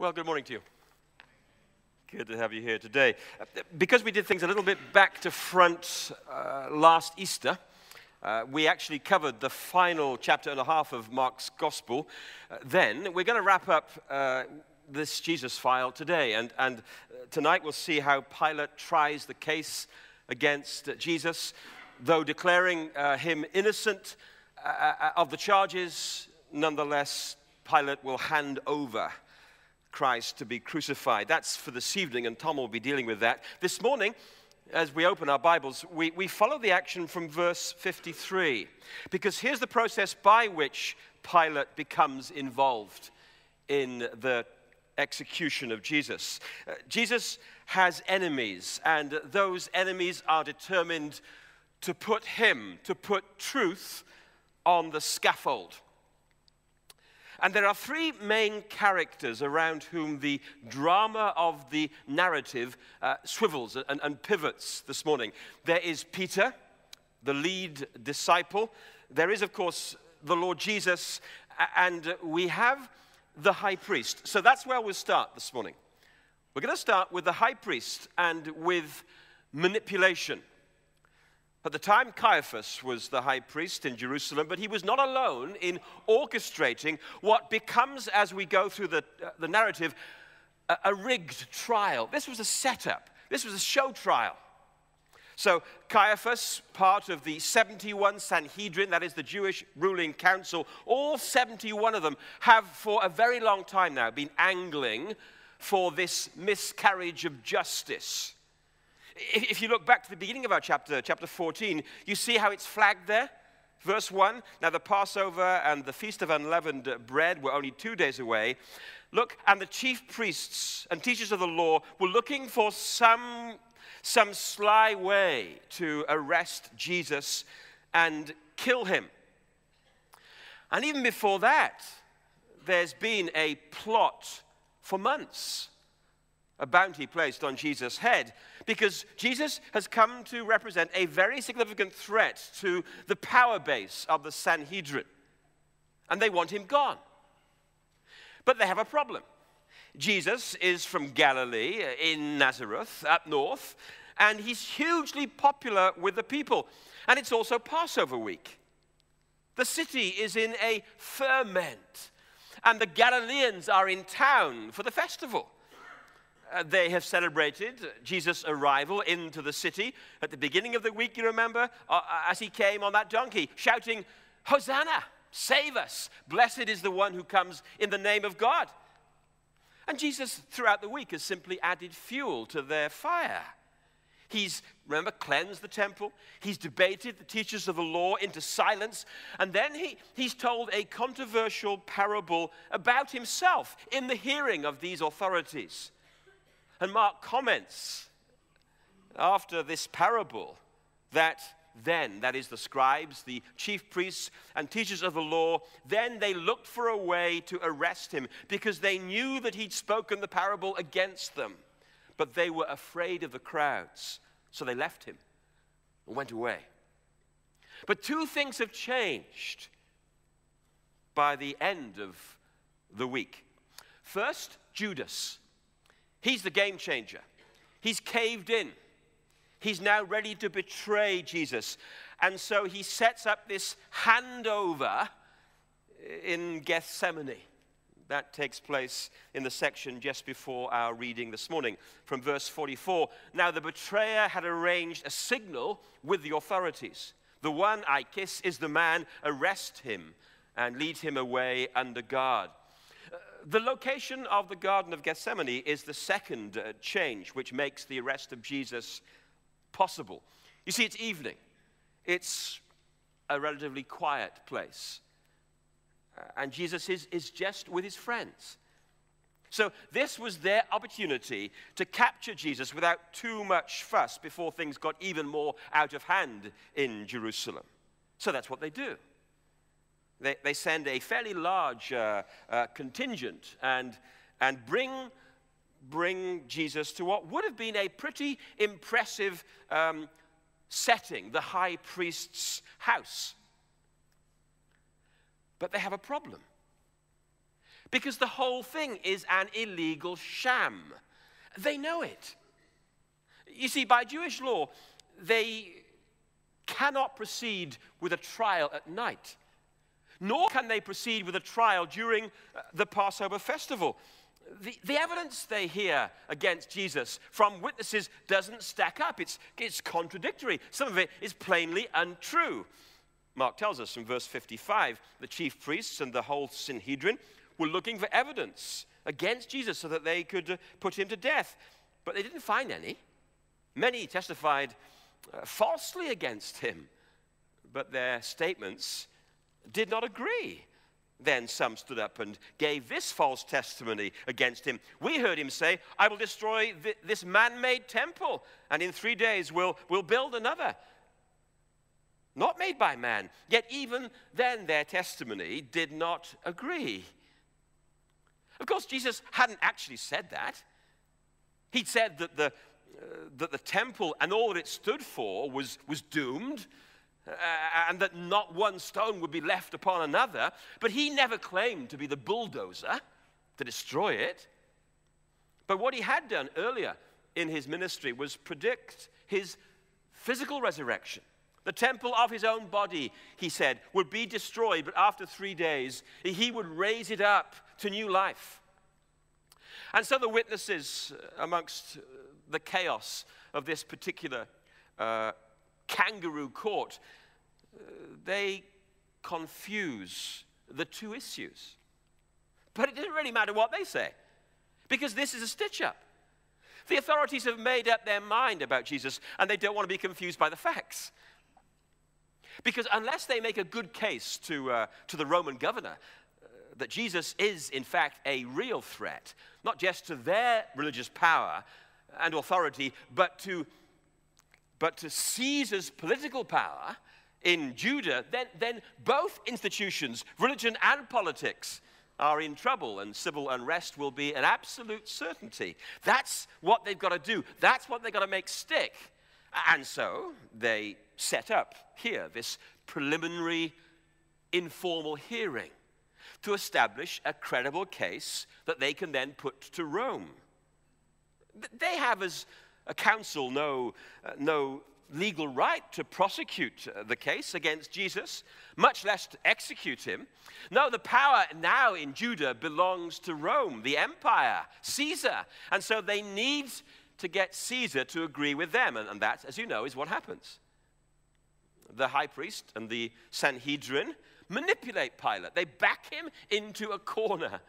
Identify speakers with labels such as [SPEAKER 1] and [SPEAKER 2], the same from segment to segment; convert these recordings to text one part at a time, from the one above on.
[SPEAKER 1] Well, good morning to you. Good to have you here today. Because we did things a little bit back to front last Easter, we actually covered the final chapter and a half of Mark's Gospel. Then we're going to wrap up this Jesus file today. And tonight we'll see how Pilate tries the case against Jesus. Though declaring him innocent of the charges, nonetheless, Pilate will hand over Christ to be crucified. That's for this evening, and Tom will be dealing with that. This morning, as we open our Bibles, we follow the action from verse 53, because here's the process by which Pilate becomes involved in the execution of Jesus. Jesus has enemies, and those enemies are determined to put truth on the scaffold. And there are three main characters around whom the drama of the narrative swivels and pivots this morning. There is Peter, the lead disciple. There is, of course, the Lord Jesus, and we have the high priest. So that's where we'll start this morning. We're going to start with the high priest and with manipulation. At the time, Caiaphas was the high priest in Jerusalem, but he was not alone in orchestrating what becomes, as we go through the narrative, a rigged trial. This was a setup. This was a show trial. So Caiaphas, part of the 71 Sanhedrin, that is the Jewish ruling council, all 71 of them have for a very long time now been angling for this miscarriage of justice. If you look back to the beginning of our chapter 14, you see how it's flagged there. Verse 1, now the Passover and the Feast of Unleavened Bread were only 2 days away. Look, and the chief priests and teachers of the law were looking for some sly way to arrest Jesus and kill him. And even before that, there's been a plot for months. A bounty placed on Jesus' head, because Jesus has come to represent a very significant threat to the power base of the Sanhedrin. And they want him gone. But they have a problem. Jesus is from Galilee, in Nazareth, up north, and he's hugely popular with the people. And it's also Passover week. The city is in a ferment, and the Galileans are in town for the festival. They have celebrated Jesus' arrival into the city at the beginning of the week, you remember, as he came on that donkey, shouting, "Hosanna, save us. Blessed is the one who comes in the name of God." And Jesus, throughout the week, has simply added fuel to their fire. He's, remember, cleansed the temple. He's debated the teachers of the law into silence. And then he's told a controversial parable about himself in the hearing of these authorities. And Mark comments after this parable that then, that is the scribes, the chief priests and teachers of the law, then they looked for a way to arrest him because they knew that he'd spoken the parable against them. But they were afraid of the crowds, so they left him and went away. But two things have changed by the end of the week. First, Judas. He's the game changer. He's caved in. He's now ready to betray Jesus. And so he sets up this handover in Gethsemane. That takes place in the section just before our reading this morning from verse 44. Now the betrayer had arranged a signal with the authorities. The one I kiss is the man, arrest him and lead him away under guard. The location of the Garden of Gethsemane is the second change which makes the arrest of Jesus possible. You see, it's evening. It's a relatively quiet place. And Jesus is just with his friends. So this was their opportunity to capture Jesus without too much fuss before things got even more out of hand in Jerusalem. So that's what they do. They send a fairly large contingent and bring Jesus to what would have been a pretty impressive setting, the high priest's house. But they have a problem. because the whole thing is an illegal sham. They know it. You see, by Jewish law, they cannot proceed with a trial at night, nor can they proceed with a trial during the Passover festival. The evidence they hear against Jesus from witnesses doesn't stack up. It's contradictory. Some of it is plainly untrue. Mark tells us in verse 55, the chief priests and the whole Sanhedrin were looking for evidence against Jesus so that they could put him to death. But they didn't find any. Many testified falsely against him, but their statements did not agree. Then some stood up and gave this false testimony against him. We heard him say, I will destroy this man-made temple, and in 3 days we'll build another, not made by man. Yet even then their testimony did not agree. Of course, Jesus hadn't actually said that. He'd said that the temple and all that it stood for was doomed, and that not one stone would be left upon another. But he never claimed to be the bulldozer to destroy it. But what he had done earlier in his ministry was predict his physical resurrection. The temple of his own body, he said, would be destroyed, but after 3 days, he would raise it up to new life. And so the witnesses amongst the chaos of this particular kangaroo court, they confuse the two issues. But it didn't really matter what they say, because this is a stitch-up. The authorities have made up their mind about Jesus, and they don't want to be confused by the facts. Because unless they make a good case to the Roman governor that Jesus is, in fact, a real threat, not just to their religious power and authority, but to Caesar's political power in Judah, then both institutions, religion and politics, are in trouble, and civil unrest will be an absolute certainty. That's what they've got to do. That's what they've got to make stick. And so they set up here this preliminary informal hearing to establish a credible case that they can then put to Rome. They have, as a council, no legal right to prosecute the case against Jesus, much less to execute him. No, the power now in Judah belongs to Rome, the empire, Caesar. And so they need to get Caesar to agree with them. And that, as you know, is what happens. The high priest and the Sanhedrin manipulate Pilate. They back him into a corner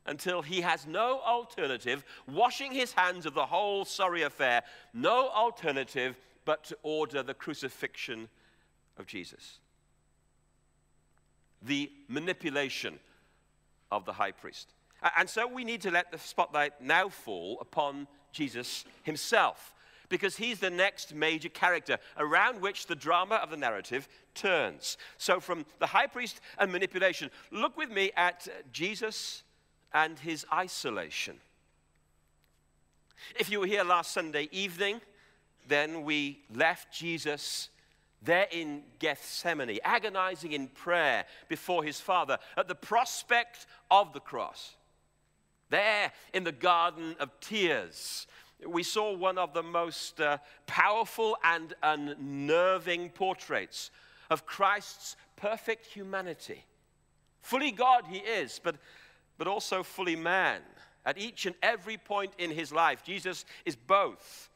[SPEAKER 1] until he has no alternative, washing his hands of the whole sorry affair, no alternative but to order the crucifixion of Jesus. The manipulation of the high priest. And so we need to let the spotlight now fall upon Jesus himself, because he's the next major character around which the drama of the narrative turns. So from the high priest and manipulation, look with me at Jesus and his isolation. If you were here last Sunday evening, then we left Jesus there in Gethsemane, agonizing in prayer before his Father at the prospect of the cross. There in the Garden of Tears, we saw one of the most powerful and unnerving portraits of Christ's perfect humanity. Fully God he is, but also fully man. At each and every point in his life, Jesus is both.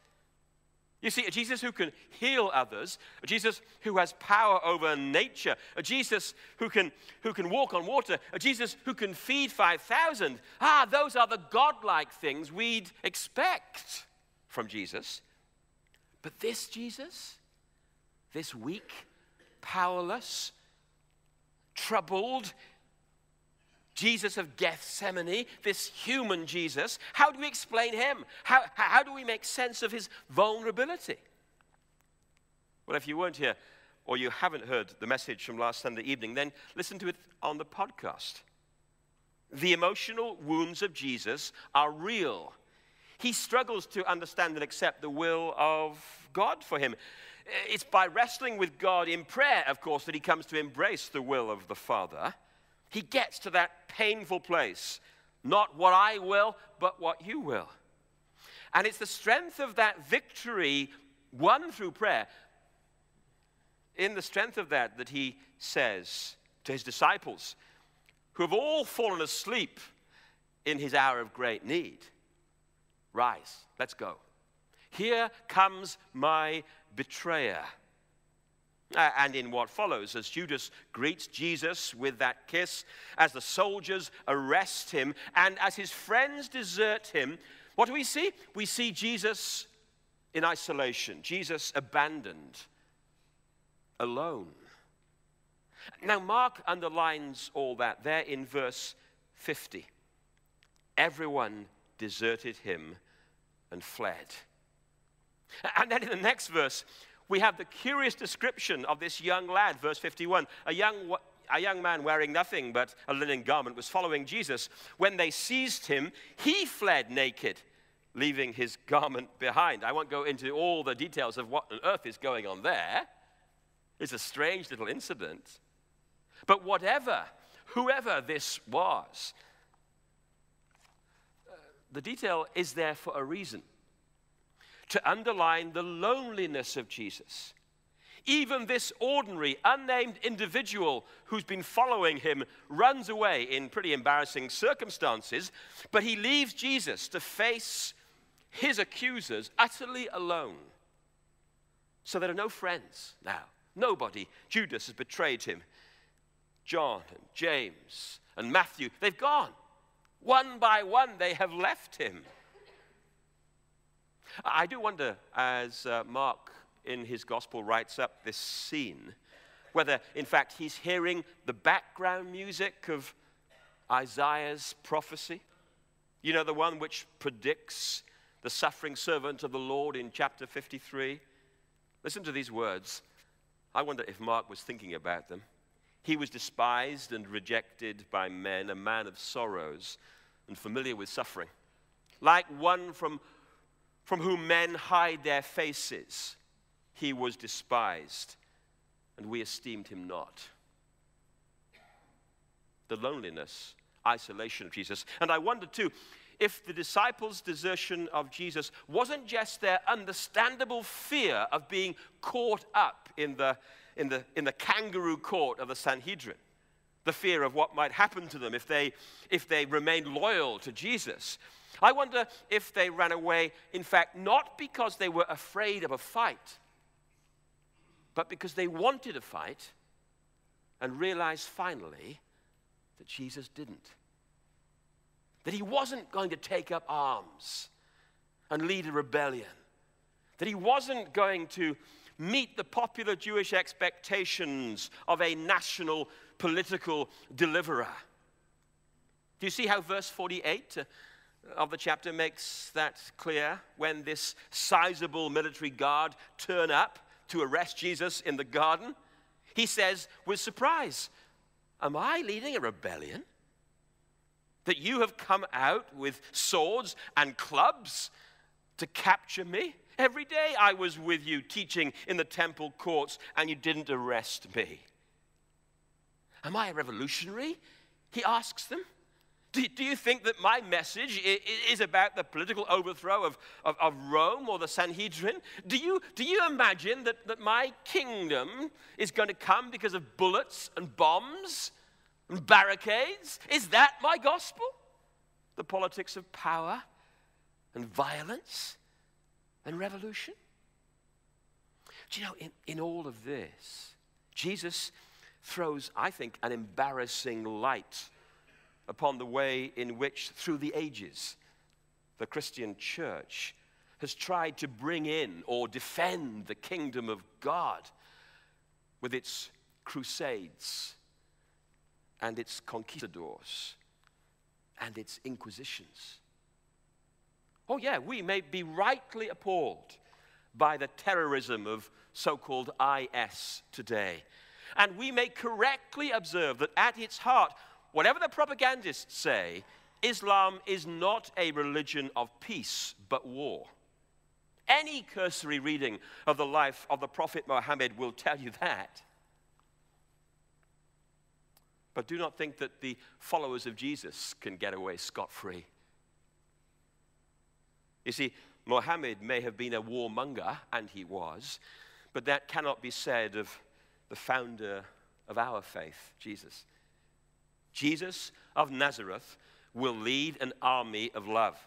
[SPEAKER 1] You see, a Jesus who can heal others, a Jesus who has power over nature, a Jesus who can walk on water, a Jesus who can feed 5,000. Those are the godlike things we'd expect from Jesus. But this Jesus, this weak, powerless, troubled Jesus of Gethsemane, this human Jesus, how do we explain him? How do we make sense of his vulnerability? Well, if you weren't here or you haven't heard the message from last Sunday evening, then listen to it on the podcast. The emotional wounds of Jesus are real. He struggles to understand and accept the will of God for him. It's by wrestling with God in prayer, of course, that he comes to embrace the will of the Father. He gets to that painful place. Not what I will, but what you will. And it's the strength of that victory won through prayer. In the strength of that he says to his disciples, who have all fallen asleep in his hour of great need, rise, let's go. Here comes my betrayer. And in what follows, as Judas greets Jesus with that kiss, as the soldiers arrest him, and as his friends desert him, what do we see? We see Jesus in isolation, Jesus abandoned, alone. Now, Mark underlines all that there in verse 50. Everyone deserted him and fled. And then in the next verse, we have the curious description of this young lad, verse 51. A young man wearing nothing but a linen garment was following Jesus. When they seized him, he fled naked, leaving his garment behind. I won't go into all the details of what on earth is going on there. It's a strange little incident. But whoever this was, the detail is there for a reason. To underline the loneliness of Jesus. Even this ordinary, unnamed individual who's been following him runs away in pretty embarrassing circumstances, but he leaves Jesus to face his accusers utterly alone. So there are no friends now. Nobody. Judas has betrayed him. John and James and Matthew, they've gone. One by one, they have left him. I do wonder, as Mark in his gospel writes up this scene, whether, in fact, he's hearing the background music of Isaiah's prophecy. You know, the one which predicts the suffering servant of the Lord in chapter 53. Listen to these words. I wonder if Mark was thinking about them. He was despised and rejected by men, a man of sorrows and familiar with suffering, like one from whom men hide their faces. He was despised, and we esteemed him not. The loneliness, isolation of Jesus. And I wonder too, if the disciples' desertion of Jesus wasn't just their understandable fear of being caught up in the kangaroo court of the Sanhedrin, the fear of what might happen to them if they remained loyal to Jesus. I wonder if they ran away, in fact, not because they were afraid of a fight, but because they wanted a fight and realized finally that Jesus didn't. That he wasn't going to take up arms and lead a rebellion. That he wasn't going to meet the popular Jewish expectations of a national political deliverer. Do you see how verse 48 of the chapter makes that clear? When this sizable military guard turn up to arrest Jesus in the garden, he says with surprise, "Am I leading a rebellion? That you have come out with swords and clubs to capture me? Every day I was with you teaching in the temple courts and you didn't arrest me. Am I a revolutionary?" he asks them. Do you think that my message is about the political overthrow of Rome or the Sanhedrin? Do you imagine that my kingdom is going to come because of bullets and bombs and barricades? Is that my gospel? The politics of power and violence and revolution? Do you know, in all of this, Jesus throws, I think, an embarrassing light upon the way in which, through the ages, the Christian church has tried to bring in or defend the kingdom of God with its crusades and its conquistadors and its inquisitions. Oh yeah, we may be rightly appalled by the terrorism of so-called IS today. And we may correctly observe that at its heart, whatever the propagandists say, Islam is not a religion of peace, but war. Any cursory reading of the life of the Prophet Muhammad will tell you that. But do not think that the followers of Jesus can get away scot-free. You see, Muhammad may have been a warmonger, and he was, but that cannot be said of the founder of our faith, Jesus. Jesus of Nazareth will lead an army of love.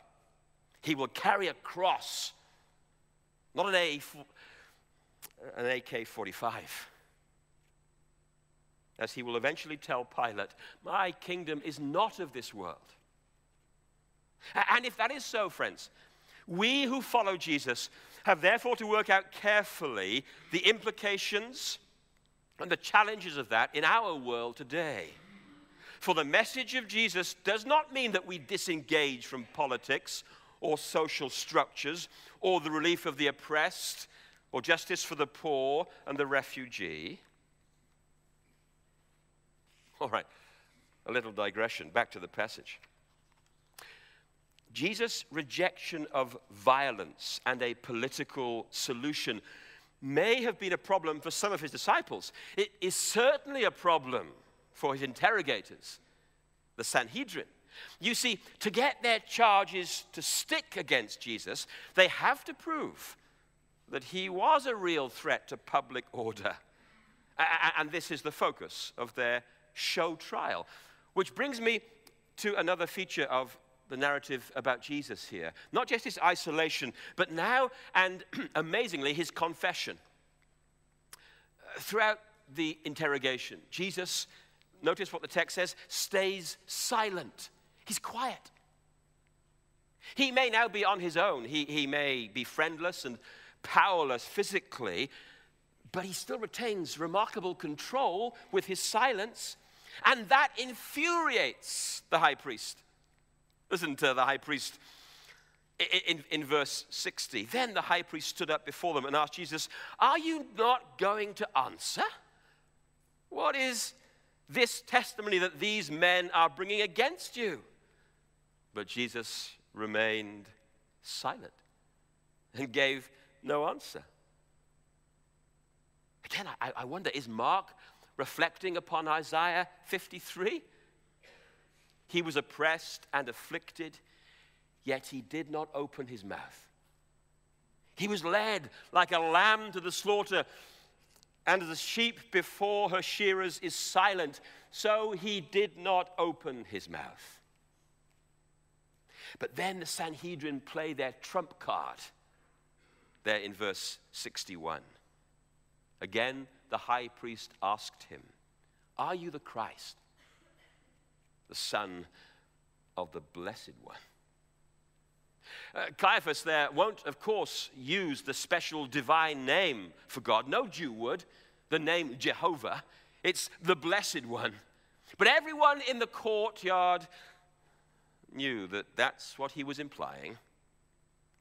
[SPEAKER 1] He will carry a cross, not an AK-45. As he will eventually tell Pilate, my kingdom is not of this world. And if that is so, friends, we who follow Jesus have therefore to work out carefully the implications and the challenges of that in our world today. For the message of Jesus does not mean that we disengage from politics or social structures or the relief of the oppressed or justice for the poor and the refugee. All right, a little digression, back to the passage. Jesus' rejection of violence and a political solution may have been a problem for some of his disciples. It is certainly a problem for his interrogators, the Sanhedrin. You see, to get their charges to stick against Jesus, they have to prove that he was a real threat to public order. And this is the focus of their show trial. Which brings me to another feature of the narrative about Jesus here. Not just his isolation, but now, and amazingly, his confession. Throughout the interrogation, Jesus, notice what the text says, stays silent. He's quiet. He may now be on his own. He may be friendless and powerless physically, but he still retains remarkable control with his silence, and that infuriates the high priest. Listen to the high priest in verse 60. Then the high priest stood up before them and asked Jesus, are you not going to answer? What is this testimony that these men are bringing against you? But Jesus remained silent and gave no answer. Again, I wonder, is Mark reflecting upon Isaiah 53? He was oppressed and afflicted, yet he did not open his mouth. He was led like a lamb to the slaughter, and as a sheep before her shearers is silent, so he did not open his mouth. But then the Sanhedrin play their trump card there in verse 61. Again, the high priest asked him, are you the Christ, the Son of the Blessed One? Caiaphas there won't, of course, use the special divine name for God. No Jew would, the name Jehovah. It's the Blessed One. But everyone in the courtyard knew that that's what he was implying,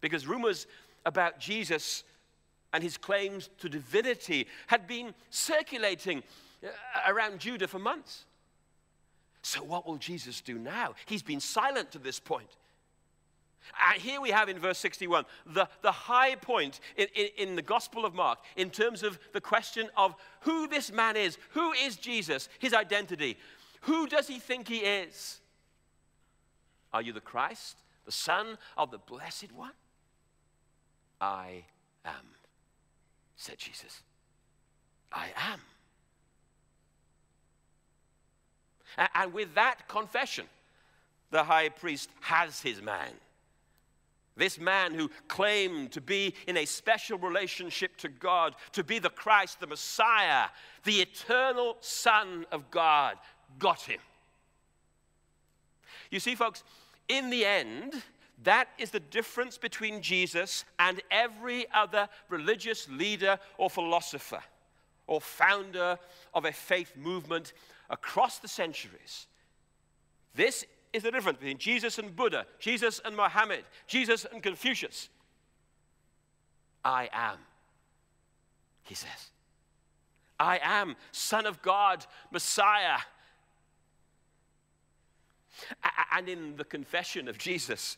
[SPEAKER 1] because rumors about Jesus and his claims to divinity had been circulating around Judah for months. So what will Jesus do now? He's been silent to this point. And here we have in verse 61, the high point in the Gospel of Mark in terms of the question of who this man is. Who is Jesus? His identity. Who does he think he is? Are you the Christ, the Son of the Blessed One? I am, said Jesus. I am. And with that confession, the high priest has his man. This man who claimed to be in a special relationship to God, to be the Christ, the Messiah, the eternal Son of God, got him. You see, folks, in the end, that is the difference between Jesus and every other religious leader or philosopher or founder of a faith movement across the centuries. This is the difference between Jesus and Buddha, Jesus and Muhammad, Jesus and Confucius. I am, he says. I am Son of God, Messiah. And in the confession of Jesus,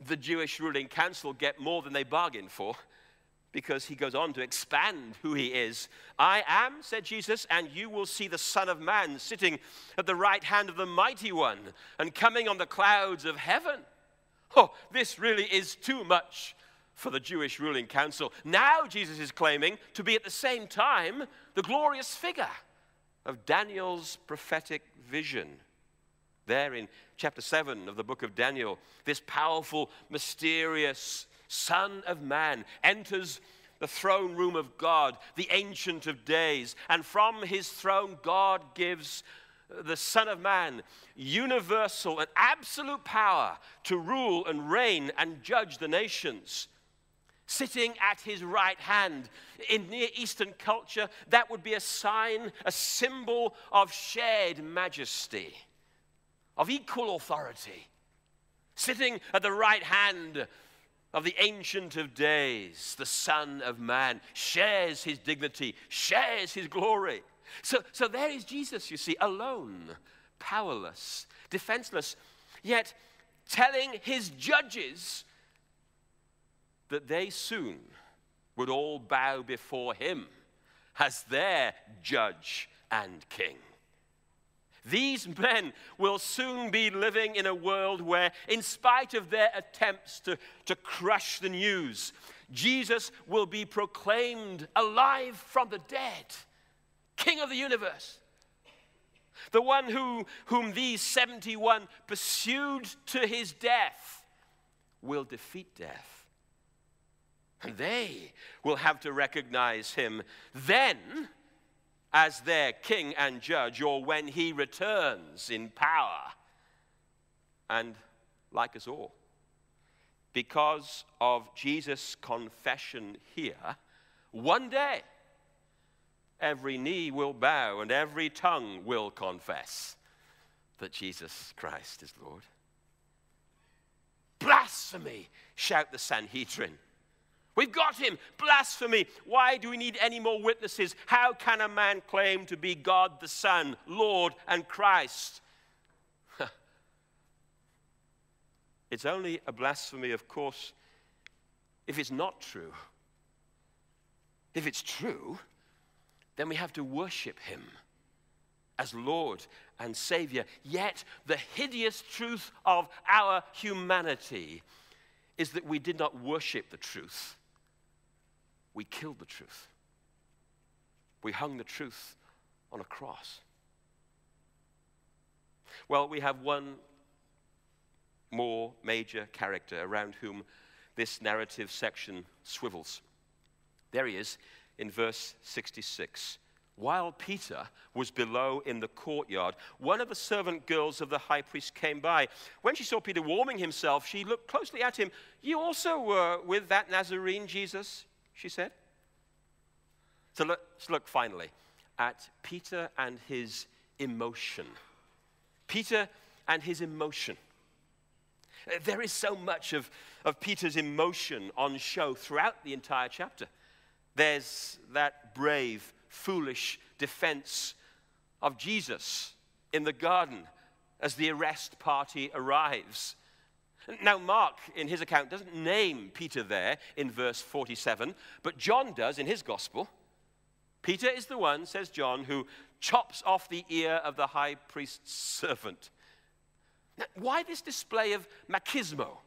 [SPEAKER 1] the Jewish ruling council get more than they bargained for, because he goes on to expand who he is. I am, said Jesus, and you will see the Son of Man sitting at the right hand of the Mighty One and coming on the clouds of heaven. Oh, this really is too much for the Jewish ruling council. Now Jesus is claiming to be at the same time the glorious figure of Daniel's prophetic vision. There in chapter 7 of the book of Daniel, this powerful, mysterious Son of Man enters the throne room of God, the Ancient of Days, and from his throne God gives the Son of Man universal and absolute power to rule and reign and judge the nations. Sitting at his right hand. In Near Eastern culture, that would be a sign, a symbol of shared majesty, of equal authority. Sitting at the right hand of the Ancient of Days, the Son of Man, shares his dignity, shares his glory. So there is Jesus, you see, alone, powerless, defenseless, yet telling his judges that they soon would all bow before him as their judge and king. These men will soon be living in a world where, in spite of their attempts to crush the news, Jesus will be proclaimed alive from the dead, King of the universe. The one whom these 71 pursued to his death will defeat death. And they will have to recognize him then as their king and judge, or when he returns in power. And like us all, because of Jesus' confession here, one day every knee will bow and every tongue will confess that Jesus Christ is Lord. Blasphemy, shout the Sanhedrin. We've got him. Blasphemy. Why do we need any more witnesses? How can a man claim to be God the Son, Lord and Christ? It's only a blasphemy, of course, if it's not true. If it's true, then we have to worship him as Lord and Savior. Yet the hideous truth of our humanity is that we did not worship the truth. We killed the truth. We hung the truth on a cross. Well, we have one more major character around whom this narrative section swivels. There he is in verse 66. While Peter was below in the courtyard, one of the servant girls of the high priest came by. When she saw Peter warming himself, she looked closely at him. You also were with that Nazarene Jesus, she said. So let's look finally at Peter and his emotion. Peter and his emotion. There is so much of Peter's emotion on show throughout the entire chapter. There's that brave, foolish defense of Jesus in the garden as the arrest party arrives. Now, Mark, in his account, doesn't name Peter there in verse 47, but John does in his gospel. Peter is the one, says John, who chops off the ear of the high priest's servant. Now, why this display of machismo?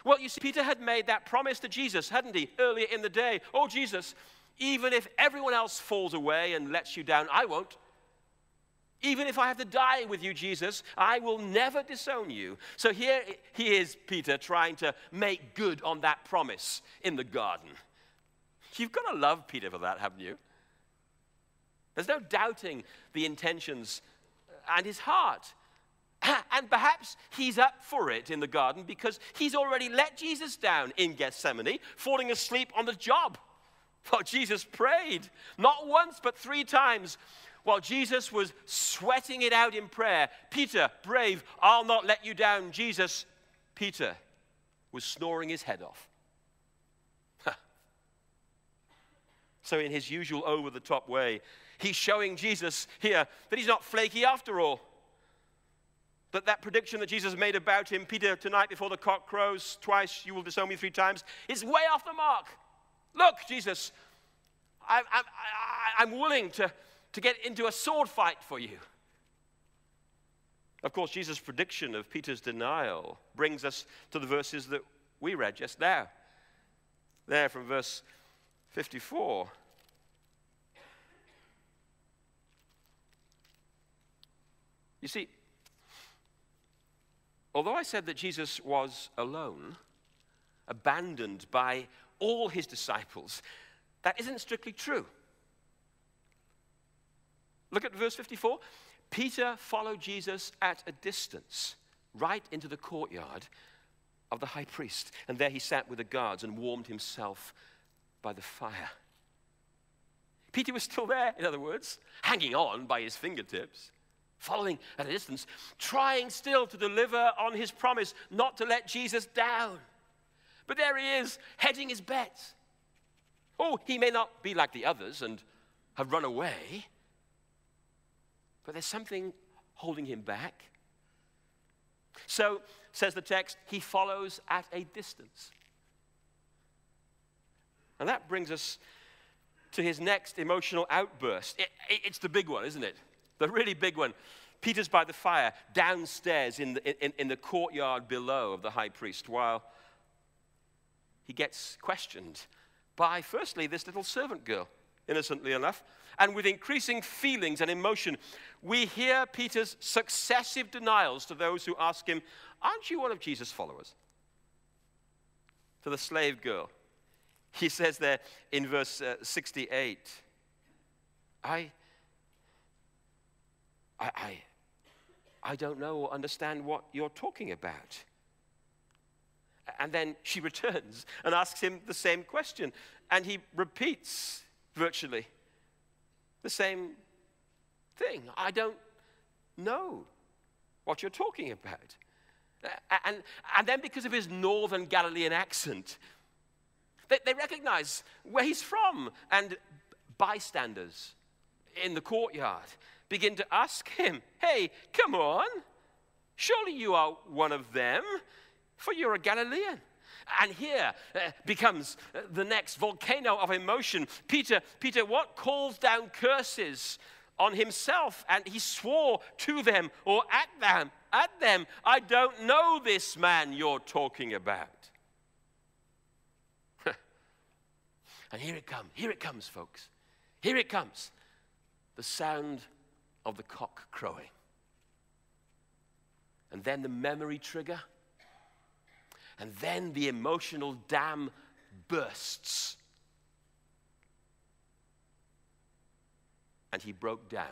[SPEAKER 1] Well, you see, Peter had made that promise to Jesus, hadn't he, earlier in the day? Oh, Jesus, even if everyone else falls away and lets you down, I won't. Even if I have to die with you, Jesus, I will never disown you. So here he is, Peter, trying to make good on that promise in the garden. You've got to love Peter for that, haven't you? There's no doubting the intentions and his heart. And perhaps he's up for it in the garden because he's already let Jesus down in Gethsemane, falling asleep on the job. Well, Jesus prayed, not once but 3 times. While Jesus was sweating it out in prayer, Peter, brave, I'll not let you down, Jesus. Peter was snoring his head off. So in his usual over-the-top way, he's showing Jesus here that he's not flaky after all. That prediction that Jesus made about him, Peter, tonight before the cock crows, twice you will disown me 3 times, is way off the mark. Look, Jesus, I'm willing to get into a sword fight for you. Of course, Jesus' prediction of Peter's denial brings us to the verses that we read just now. There from verse 54. You see, although I said that Jesus was alone, abandoned by all his disciples, that isn't strictly true. Look at verse 54. Peter followed Jesus at a distance, right into the courtyard of the high priest. And there he sat with the guards and warmed himself by the fire. Peter was still there, in other words, hanging on by his fingertips, following at a distance, trying still to deliver on his promise not to let Jesus down. But there he is, hedging his bets. Oh, he may not be like the others and have run away, but there's something holding him back. So, says the text, he follows at a distance. And that brings us to his next emotional outburst. It's the big one, isn't it? The really big one. Peter's by the fire, downstairs in the courtyard below of the high priest, while he gets questioned by, firstly, this little servant girl, innocently enough. And with increasing feelings and emotion, we hear Peter's successive denials to those who ask him, aren't you one of Jesus' followers? To the slave girl, he says there in verse 68, I don't know or understand what you're talking about. And then she returns and asks him the same question. And he repeats virtually the same thing. I don't know what you're talking about. And then because of his northern Galilean accent, they recognize where he's from. And bystanders in the courtyard begin to ask him, hey, come on, surely you are one of them, for you're a Galilean. And here becomes the next volcano of emotion. Peter, what calls down curses on himself? And he swore to them or at them, I don't know this man you're talking about. And here it comes, folks. Here it comes. The sound of the cock crowing. And then the memory trigger. And then the emotional dam bursts. And he broke down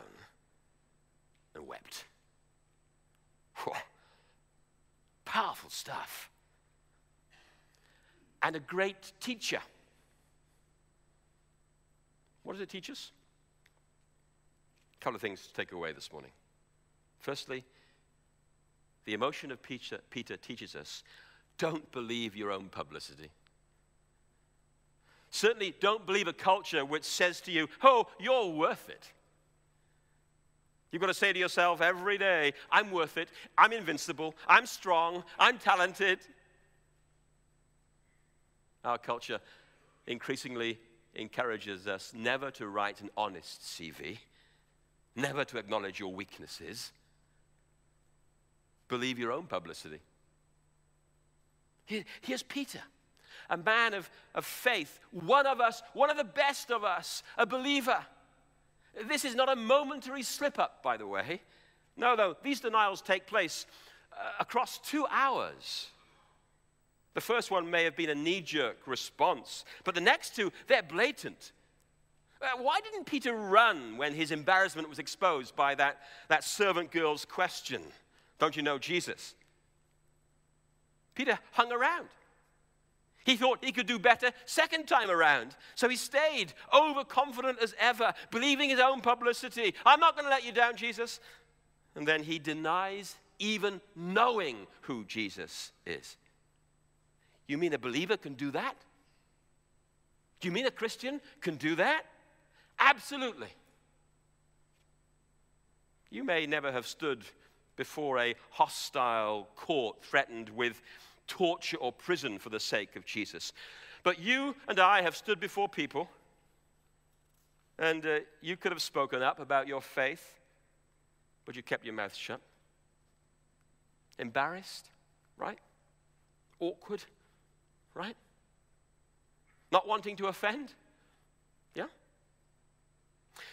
[SPEAKER 1] and wept. Whew. Powerful stuff. And a great teacher. What does it teach us? A couple of things to take away this morning. Firstly, the emotion of Peter teaches us, don't believe your own publicity. Certainly don't believe a culture which says to you, oh, you're worth it. You've got to say to yourself every day, I'm worth it, I'm invincible, I'm strong, I'm talented. Our culture increasingly encourages us never to write an honest CV, never to acknowledge your weaknesses. Believe your own publicity. Here's Peter, a man of faith, one of us, one of the best of us, a believer. This is not a momentary slip-up, by the way. No, these denials take place across 2 hours. The first one may have been a knee-jerk response, but the next two, they're blatant. Why didn't Peter run when his embarrassment was exposed by that servant girl's question? Don't you know Jesus? Peter hung around. He thought he could do better second time around. So he stayed overconfident as ever, believing his own publicity. I'm not going to let you down, Jesus. And then he denies even knowing who Jesus is. You mean a believer can do that? Do you mean a Christian can do that? Absolutely. You may never have stood before a hostile court threatened with torture or prison for the sake of Jesus. But you and I have stood before people, and you could have spoken up about your faith, but you kept your mouth shut. Embarrassed, right? Awkward, right? Not wanting to offend, yeah?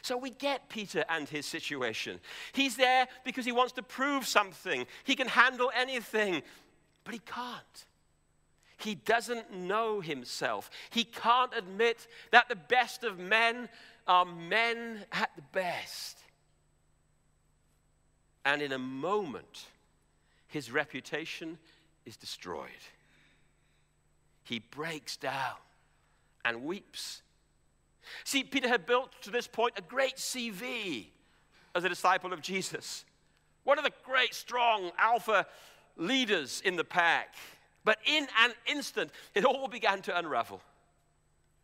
[SPEAKER 1] So we get Peter and his situation. He's there because he wants to prove something. He can handle anything, but he can't. He doesn't know himself. He can't admit that the best of men are men at the best. And in a moment, his reputation is destroyed. He breaks down and weeps. See, Peter had built to this point a great CV as a disciple of Jesus. One of the great, strong alpha leaders in the pack. But in an instant, it all began to unravel.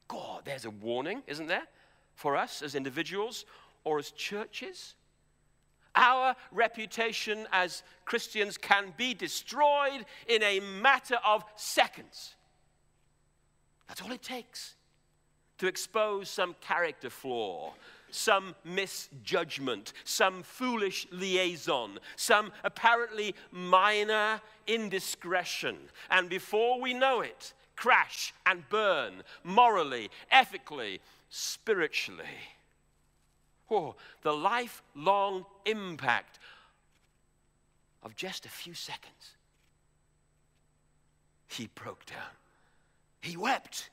[SPEAKER 1] God, there's a warning, isn't there, for us as individuals or as churches? Our reputation as Christians can be destroyed in a matter of seconds. That's all it takes to expose some character flaw, some misjudgment, some foolish liaison, some apparently minor indiscretion. And before we know it, crash and burn, morally, ethically, spiritually. Oh, the lifelong impact of just a few seconds. He broke down. He wept.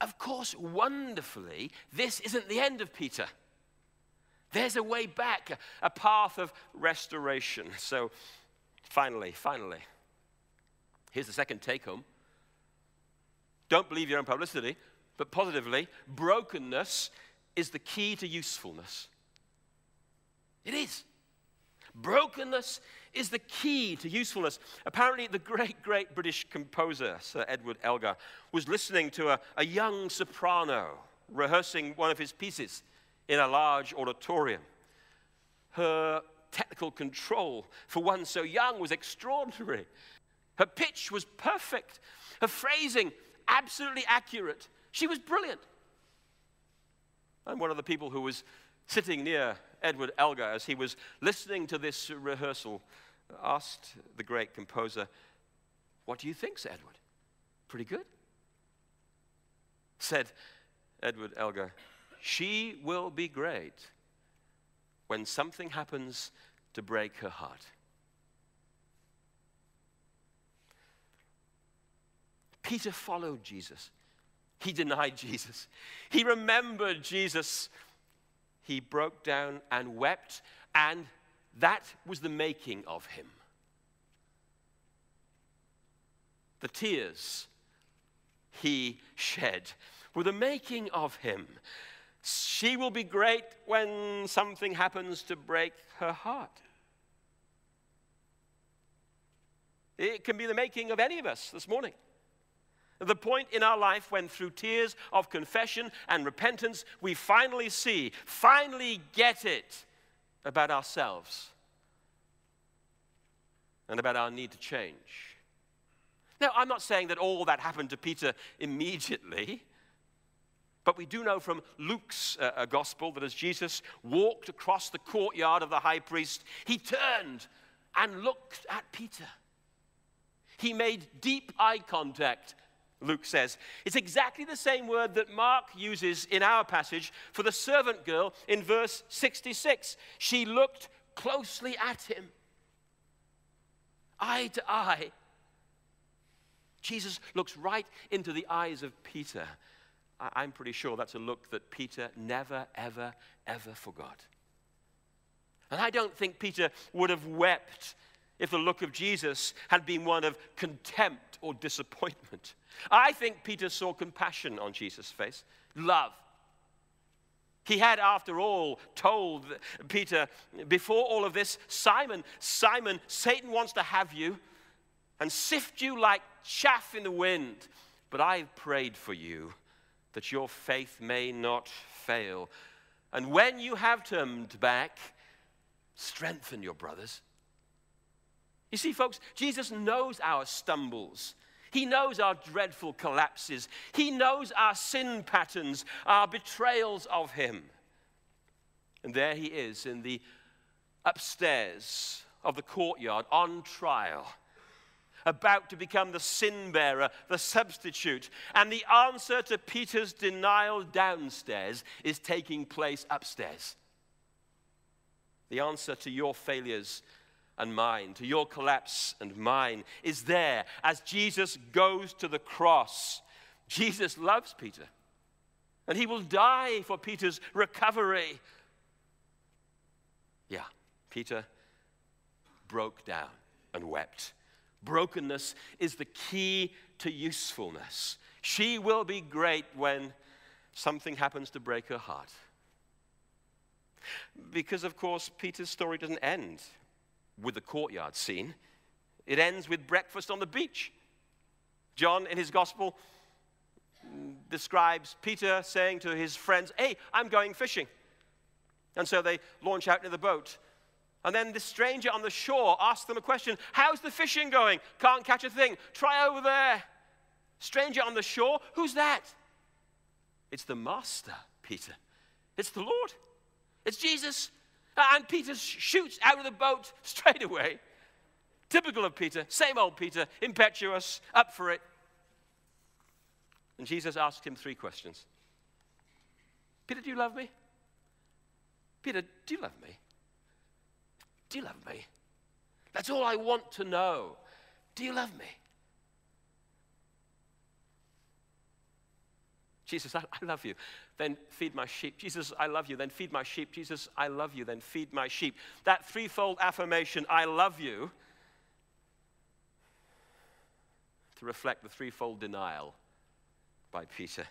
[SPEAKER 1] Of course, wonderfully, this isn't the end of Peter. There's a way back, a path of restoration. So finally, here's the second take home. Don't believe your own publicity, but positively, brokenness is the key to usefulness. It is. Brokenness is the key to usefulness. Apparently, the great British composer, Sir Edward Elgar, was listening to a young soprano rehearsing one of his pieces in a large auditorium. Her technical control for one so young was extraordinary. Her pitch was perfect. Her phrasing absolutely accurate. She was brilliant. And one of the people who was sitting near Edward Elgar as he was listening to this rehearsal asked the great composer, "What do you think, Sir Edward? Pretty good?" Said Edward Elgar, "She will be great when something happens to break her heart." Peter followed Jesus. He denied Jesus. He remembered Jesus. He broke down and wept, and that was the making of him. The tears he shed were the making of him. She will be great when something happens to break her heart. It can be the making of any of us this morning. The point in our life when through tears of confession and repentance, we finally get it about ourselves and about our need to change. Now, I'm not saying that all that happened to Peter immediately, but we do know from Luke's gospel that as Jesus walked across the courtyard of the high priest, he turned and looked at Peter. He made deep eye contact, Luke says. It's exactly the same word that Mark uses in our passage for the servant girl in verse 66. She looked closely at him, eye to eye. Jesus looks right into the eyes of Peter. I'm pretty sure that's a look that Peter never, ever, ever forgot. And I don't think Peter would have wept if the look of Jesus had been one of contempt or disappointment. I think Peter saw compassion on Jesus' face, love. He had, after all, told Peter before all of this, Simon, Satan wants to have you and sift you like chaff in the wind. But I've prayed for you that your faith may not fail. And when you have turned back, strengthen your brothers. You see, folks, Jesus knows our stumbles. He knows our dreadful collapses. He knows our sin patterns, our betrayals of him. And there he is in the upstairs of the courtyard on trial, about to become the sin bearer, the substitute. And the answer to Peter's denial downstairs is taking place upstairs. The answer to your failures and mine, to your collapse and mine, is there as Jesus goes to the cross. Jesus loves Peter, and he will die for Peter's recovery. Yeah, Peter broke down and wept. Brokenness is the key to usefulness. She will be great when something happens to break her heart. Because, of course, Peter's story doesn't end with the courtyard scene. It ends with breakfast on the beach. John, in his gospel, describes Peter saying to his friends, "Hey, I'm going fishing." And so they launch out into the boat. And then the stranger on the shore asks them a question. "How's the fishing going? Can't catch a thing. Try over there." Stranger on the shore, who's that? It's the master, Peter. It's the Lord. It's Jesus. And Peter shoots out of the boat straight away. Typical of Peter, same old Peter, impetuous, up for it. And Jesus asks him 3 questions. Peter, do you love me? Peter, do you love me? Do you love me? That's all I want to know. Do you love me? Jesus, I love you. Then feed my sheep. Jesus, I love you. Then feed my sheep. Jesus, I love you. Then feed my sheep. That threefold affirmation, I love you, to reflect the threefold denial by Peter.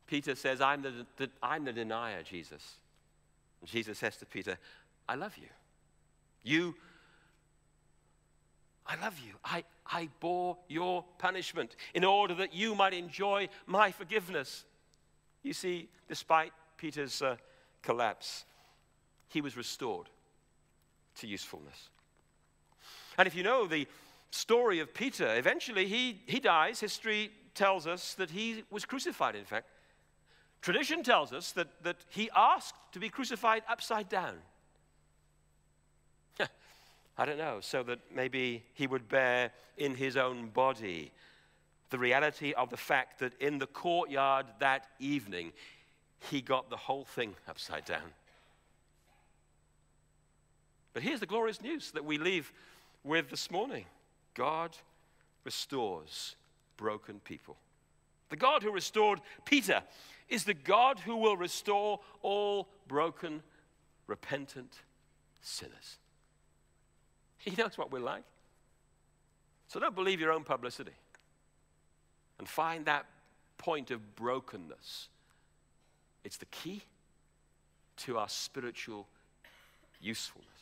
[SPEAKER 1] Peter says, I'm the denier, Jesus. And Jesus says to Peter, I love you. I love you. I bore your punishment in order that you might enjoy my forgiveness. You see, despite Peter's collapse, he was restored to usefulness. And if you know the story of Peter, eventually he dies. History tells us that he was crucified, in fact. Tradition tells us that he asked to be crucified upside down. I don't know, so that maybe he would bear in his own body the reality of the fact that in the courtyard that evening, he got the whole thing upside down. But here's the glorious news that we leave with this morning. God restores broken people. The God who restored Peter is the God who will restore all broken, repentant sinners. He knows what we're like. So don't believe your own publicity. And find that point of brokenness. It's the key to our spiritual usefulness.